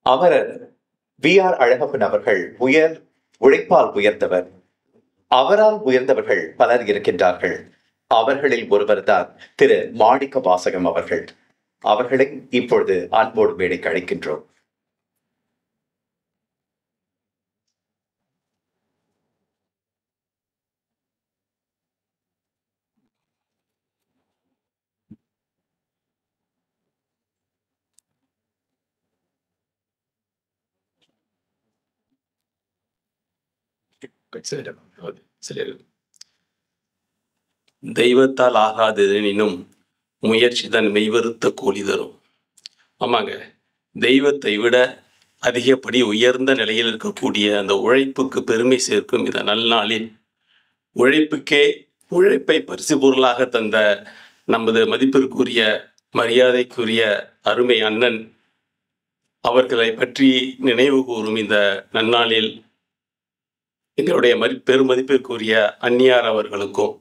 அமரர் வி.ஆர். அழகப்பன் அவர்கள் உழைப்பால் உயர்ந்தவர். அவரால் உயர்ந்தவர்கள் பலர் இருக்கின்றார்கள். அவர்களில் ஒருவர்தான் திரு மாணிக்க வாசகம் அவர்கள். அவர்களை இப்பொழுது அன்போடு மேடைக்கு அழைக்கின்றோம். தெய்வத்தால் ஆகாதெனினும் முயற்சி தன் மெய்வருத்த கூலி தரும். ஆமாங்க, தெய்வத்தை விட அதிகப்படி உயர்ந்த நிலையில் இருக்கக்கூடிய அந்த உழைப்புக்கு பெருமை சேர்க்கும் இந்த நல்நாளில் உழைப்பை பரிசு பொருளாக தந்த நமது மதிப்பிற்குரிய மரியாதைக்குரிய அருமை அண்ணன் அவர்களை பற்றி நினைவு கூறும் இந்த நன்னாளில் எங்களுடைய பெருமதிப்பிற்குரிய அந்நியார் அவர்களுக்கும்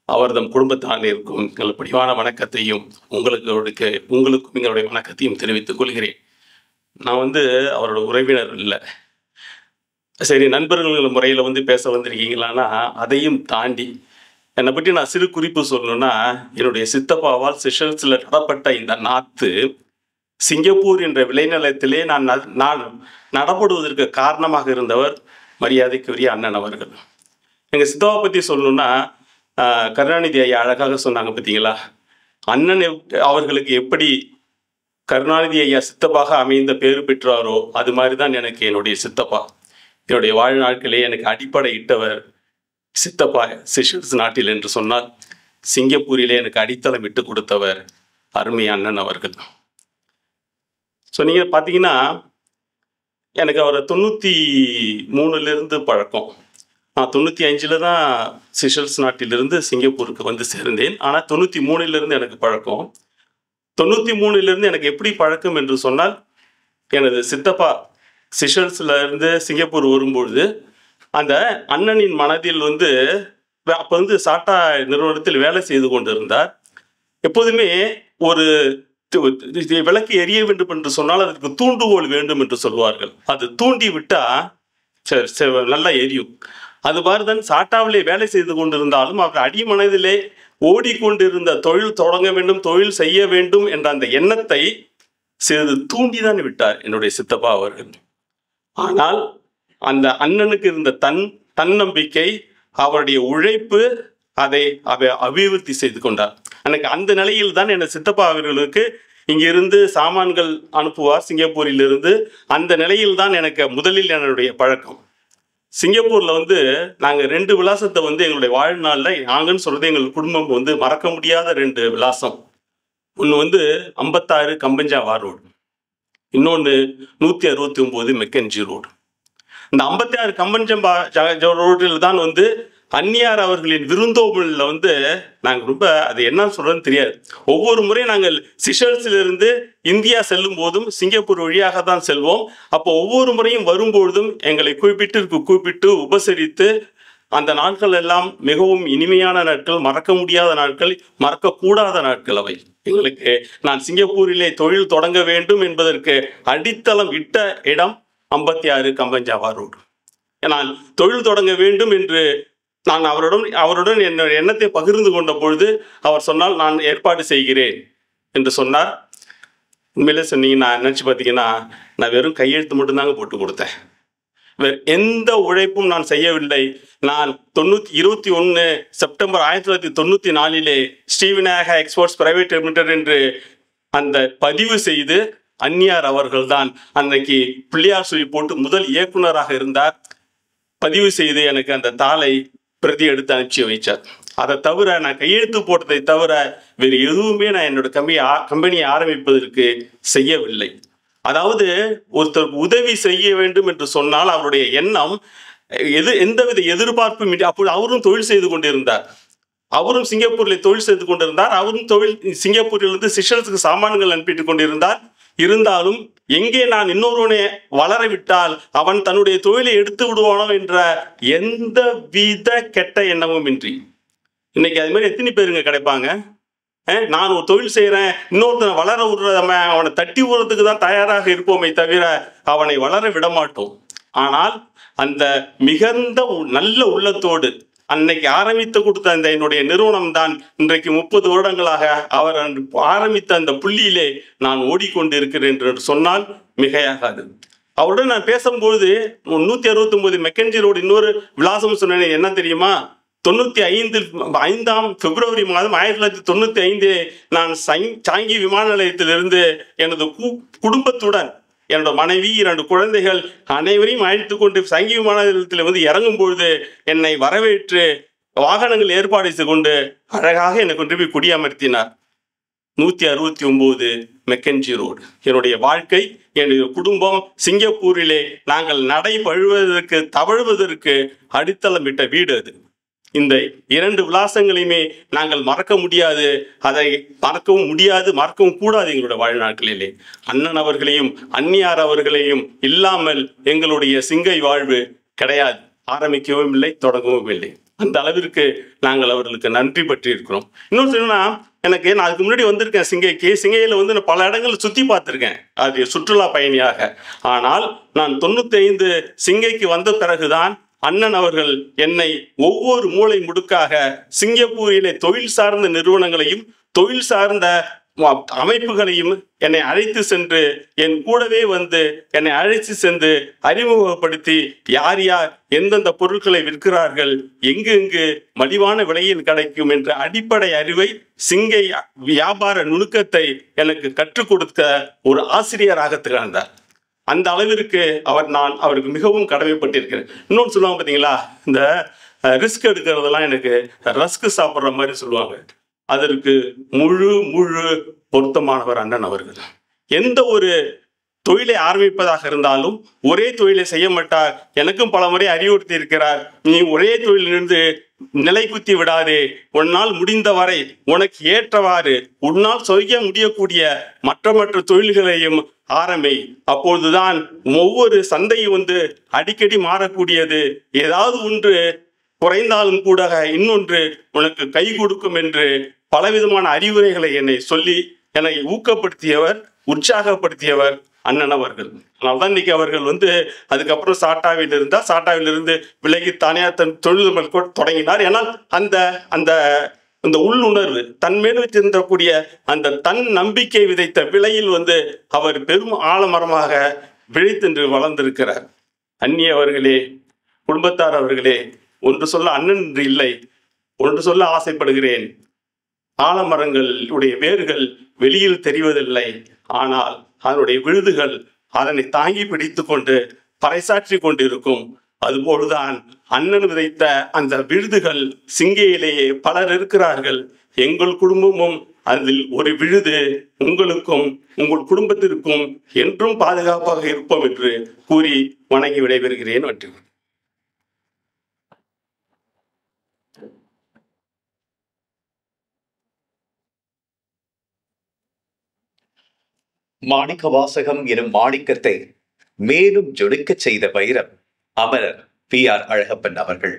அவர்தம் குடும்பத்தாரிற்கும் எங்கள் பணிவான வணக்கத்தையும் உங்களுக்கும் எங்களுடைய வணக்கத்தையும் தெரிவித்துக் கொள்கிறேன். நான் அவரோட உறவினர் இல்லை, சரி நண்பர்கள் முறையில் பேச வந்திருக்கீங்களான்னா அதையும் தாண்டி என்னை பற்றி நான் சிறு குறிப்பு சொல்லணும்னா, என்னுடைய சித்தப்பாவால் செஷல்ஸில் நடப்பட்ட இந்த நாத்து சிங்கப்பூர் என்ற விளைநிலத்திலே நான் நடப்படுவதற்கு காரணமாக இருந்தவர் மரியாதைக்குரிய அண்ணன் அவர்கள். எங்கள் சித்தப்பா பற்றி சொல்லணும்னா, கருணாநிதி ஐயா அழகாக சொன்னாங்க பார்த்தீங்களா, அண்ணன் அவர்களுக்கு எப்படி கருணாநிதி ஐயா சித்தப்பாக அமைந்த பேரு பெற்றாரோ அது மாதிரி தான் எனக்கு என்னுடைய சித்தப்பா. என்னுடைய வாழ்நாட்களே எனக்கு அடிப்படை இட்டவர் சித்தப்பா செஷல்ஸ் நாட்டில் என்று சொன்னால் சிங்கப்பூரிலே எனக்கு அடித்தளம் விட்டு கொடுத்தவர் அருமை அண்ணன் அவர்கள். ஸோ நீங்கள் பார்த்தீங்கன்னா எனக்கு அவரை 93 பழக்கம். நான் 95 தான் செஷல்ஸ் நாட்டிலிருந்து சிங்கப்பூருக்கு சேர்ந்தேன். ஆனால் 93 எனக்கு பழக்கம். 93 எனக்கு எப்படி பழக்கம் என்று சொன்னால், எனது சித்தப்பா செஷல்ஸ்ல இருந்து சிங்கப்பூர் வரும்பொழுது அந்த அண்ணனின் மனதில் அப்போ சாட்டா நிறுவனத்தில் வேலை செய்து கொண்டிருந்தார். எப்போதுமே ஒரு விளக்கு எரிய வேண்டும் என்று சொன்னால் அதற்கு தூண்டுகோல் வேண்டும் என்று சொல்வார்கள். அது தூண்டி விட்டா நல்லா எரியும். அது மாதிரிதான் சாட்டாவிலே வேலை செய்து கொண்டிருந்தாலும் அவர் அடிமனதிலே ஓடிக்கொண்டிருந்த தொழில் தொடங்க வேண்டும், தொழில் செய்ய வேண்டும் என்ற அந்த எண்ணத்தை சிறிது தூண்டிதான் விட்டார் என்னுடைய சித்தப்பா அவர்கள். ஆனால் அந்த அண்ணனுக்கு இருந்த தன்னம்பிக்கை, அவருடைய உழைப்பு அதை அபிவிருத்தி செய்து கொண்டார். எனக்கு அந்த நிலையில் தான் என் சித்தப்பா அவர்களுக்கு இங்கிருந்து சாமான்கள் அனுப்புவார் சிங்கப்பூரிலிருந்து. அந்த நிலையில் தான் எனக்கு முதலில் என்னுடைய பழக்கம். சிங்கப்பூர்ல நாங்கள் 2 விலாசத்தை எங்களுடைய வாழ்நாளில் நாங்கன்னு சொல்றது எங்கள் குடும்பம் மறக்க முடியாத 2 விலாசம். ஒன்று 56 கம்பஞ்சாவா ரோடு, இன்னொன்று 169 மெக்கன்ஜி ரோடு. இந்த 56 கம்பஞ்சம்பா ரோட்டில் தான் அந்நியார் அவர்களின் விருந்தோம்பலில் நாங்கள் ரொம்ப அது என்ன சொல்றதுன்னு தெரியாது. ஒவ்வொரு முறை நாங்கள் செஷல்ஸிலிருந்து இந்தியா செல்லும் போதும் சிங்கப்பூர் வழியாக தான் செல்வோம். அப்போ ஒவ்வொரு முறையும் வரும்பொழுதும் எங்களை கூப்பிட்டு உபசரித்து, அந்த நாட்கள் எல்லாம் மிகவும் இனிமையான நாட்கள், மறக்க முடியாத நாட்கள், மறக்கக்கூடாத நாட்கள் அவை. எங்களுக்கு நான் சிங்கப்பூரிலே தொழில் தொடங்க வேண்டும் என்பதற்கு அடித்தளம் இட்ட இடம் 56 கம்பஞ்சாவா ரோடு. நான் தொழில் தொடங்க வேண்டும் என்று நான் அவருடன் என்னுடைய எண்ணத்தை பகிர்ந்து கொண்ட பொழுது அவர் சொன்னால் நான் ஏற்பாடு செய்கிறேன் என்று சொன்னார். உண்மையிலே சொன்னீங்கன்னா நினச்சி பார்த்தீங்கன்னா, நான் வெறும் கையெழுத்து மட்டும்தாங்க போட்டு கொடுத்தேன். வேறு எந்த உழைப்பும் நான் செய்யவில்லை. நான் 21 செப்டம்பர் 1994 ஸ்ரீவிநாயகா எக்ஸ்போர்ட்ஸ் பிரைவேட் லிமிடெட் என்று அந்த பதிவு செய்து அந்நியார் அவர்கள் தான் அன்னைக்கு பிள்ளையார் சொல்லி போட்டு முதல் இயக்குனராக இருந்தார். பதிவு செய்து எனக்கு அந்த தாளை பிரதி எடுத்து அனுப்பிச்சு வைச்சார். அதை தவிர நான் கையெழுத்து போட்டதை தவிர வேறு எதுவுமே நான் என்னோட கம்பெனியை ஆரம்பிப்பதற்கு செய்யவில்லை. அதாவது ஒருத்தருக்கு உதவி செய்ய வேண்டும் என்று சொன்னால் அவருடைய எண்ணம் எந்தவித எதிர்பார்ப்பும் இல்லை. அப்போது அவரும் தொழில் செய்து கொண்டிருந்தார். அவரும் சிங்கப்பூரில் தொழில் செய்து கொண்டிருந்தார். அவரும் சிங்கப்பூரிலிருந்து செஷல்ஸுக்கு சாமான்கள் அனுப்பிட்டு கொண்டிருந்தார். இருந்தாலும் எங்கே நான் இன்னொருவனை வளர விட்டால் அவன் தன்னுடைய தொழிலை எடுத்து விடுவானோ என்ற எந்த வித கெட்ட எண்ணமும் இன்றி, இன்னைக்கு அது மாதிரி எத்தனை பேருங்க கிடைப்பாங்க? நான் ஒரு தொழில் செய்யறேன், இன்னொருத்தனை வளர விடுறத அவனை தட்டி விடுறதுக்கு தான் தயாராக இருப்போமே தவிர அவனை வளர விட மாட்டோம். ஆனால் அந்த மிகுந்த நல்ல உள்ளத்தோடு அன்னைக்கு ஆரம்பித்து கொடுத்த அந்த என்னுடைய நிறுவனம் தான் இன்றைக்கு 30 வருடங்களாக அவர் ஆரம்பித்த அந்த புள்ளியிலே நான் ஓடிக்கொண்டு இருக்கிறேன் என்று சொன்னால் மிகையாகாது. அவருடன் நான் பேசும்போது 169 மெக்கன்சி ரோடு இன்னொரு விலாசம் சொன்னேன். என்ன தெரியுமா? 95 பிப்ரவரி மாதம் 1995 நான் சாங்கி விமான நிலையத்திலிருந்து எனது குடும்பத்துடன் என்னோட மனைவி 2 குழந்தைகள் அனைவரையும் அழைத்து கொண்டு சங்கி விமான நிலையத்தில் வந்து இறங்கும் பொழுது என்னை வரவேற்று வாகனங்கள் ஏற்பாடு செய்து கொண்டு அழகாக என்னை கொண்டு போய் குடியமர்த்தினார். 169 மெக்கன்சி ரோடு என்னுடைய வாழ்க்கை, என்னுடைய குடும்பம். சிங்கப்பூரிலே நாங்கள் நடைபழுவதற்கு தவழுவதற்கு அடித்தளமிட்ட வீடு அது. இந்த 2 விலாசங்களையுமே நாங்கள் மறக்க முடியாது, அதை மறக்கவும் முடியாது, மறக்கவும் கூடாது. எங்களுடைய வாழ்நாட்களிலே அண்ணன் அவர்களையும் அந்நியார் அவர்களையும் இல்லாமல் எங்களுடைய சிங்கை வாழ்வு கிடையாது. ஆரம்பிக்கவும் இல்லை, தொடங்கவும் இல்லை. அந்த அளவிற்கு நாங்கள் அவர்களுக்கு நன்றி பற்றி இருக்கிறோம். இன்னொன்று சொன்னா, எனக்கு நான் அதுக்கு முன்னாடி வந்திருக்கேன் சிங்கையில் வந்து நான் பல இடங்கள் சுற்றி பார்த்துருக்கேன், அது சுற்றுலா பயணியாக. ஆனால் நான் 95 சிங்கைக்கு வந்த பிறகுதான் அண்ணன் அவர்கள் என்னை ஒவ்வொரு மூலை முடுக்காக சிங்கப்பூரிலே தொழில் சார்ந்த நிறுவனங்களையும் தொழில் சார்ந்த அமைப்புகளையும் என்னை அழைத்து சென்று என் கூடவே வந்து என்னை அழைத்து சென்று அறிமுகப்படுத்தி யார் யார் எந்தெந்த பொருட்களை விற்கிறார்கள், எங்கு மலிவான விலையில் கிடைக்கும் என்ற அடிப்படை அறிவை, சிங்கை வியாபார நுணுக்கத்தை எனக்கு கற்றுக் கொடுத்த ஒரு ஆசிரியராக திகழ்ந்தார். அந்த அளவிற்கு நான் அவருக்கு மிகவும் கடமைப்பட்டிருக்கிறேன். இன்னொன்று சொல்லுவாங்க பார்த்தீங்களா, இந்த ரிஸ்க் எடுக்கிறதெல்லாம் எனக்கு ரஸ்க் சாப்பிட்ற மாதிரி சொல்லுவாங்க. அதற்கு முழு பொருத்தமானவர் அண்ணன் அவர்கள். எந்த ஒரு தொழிலை ஆரம்பிப்பதாக இருந்தாலும் ஒரே தொழிலை செய்ய மாட்டார். எனக்கும் பல முறை அறிவுறுத்தி இருக்கிறார், நீ ஒரே தொழிலிருந்து நிலை குத்தி விடாதே, உன்னால் முடிந்தவரை உனக்கு ஏற்றவாறு உன்னால் செய்ய முடியக்கூடிய மற்ற தொழில்களையும் ஆரம்பி. அப்பொழுதுதான் ஒவ்வொரு சந்தையும் வந்து அடிக்கடி மாறக்கூடியது, ஏதாவது ஒன்று குறைந்தாலும் கூட இன்னொன்று உனக்கு கை கொடுக்கும் என்று பலவிதமான அறிவுரைகளை என்னை சொல்லி என்னை ஊக்கப்படுத்தியவர், உற்சாகப்படுத்தியவர் அண்ணன் அவர்கள். அதனால்தான் இன்னைக்கு அவர்கள் வந்து அதுக்கப்புறம் சாட்டாவிலிருந்து விலகி தனியார் தன் தொழில் தொடங்கினார். ஏன்னால் அந்த அந்த அந்த உள்ளுணர்வு, தன் மேல் வைத்திருந்தக்கூடிய அந்த தன் நம்பிக்கை விதைத்த விலையில் வந்து அவர் பெரும் ஆலமரமாக விழித்தென்று வளர்ந்திருக்கிறார். அந்நியவர்களே, குடும்பத்தார் அவர்களே, ஒன்று சொல்ல அண்ணன் என்று இல்லை, ஒன்று சொல்ல ஆசைப்படுகிறேன். ஆலமரங்களுடைய வேர்கள் வெளியில் தெரிவதில்லை, ஆனால் அதனுடைய விழுதுகள் அதனை தாங்கி பிடித்து கொண்டு பறைசாற்றி கொண்டிருக்கும். அதுபோல்தான் அண்ணன் விதைத்த அந்த விழுதுகள் சிங்கையிலேயே பலர் இருக்கிறார்கள். எங்கள் குடும்பமும் அதில் ஒரு விழுது. உங்களுக்கும் உங்கள் குடும்பத்திற்கும் என்றும் பாதுகாப்பாக இருப்போம் என்று கூறி வணங்கி விடைபெறுகிறேன். நன்றி. மாணிக்க வாசகம் எனும் மாணிக்கத்தை மேலும் ஜொலிக்கச் செய்த வைரம் அமரர் பி.ஆர். அழகப்பன் அவர்கள்.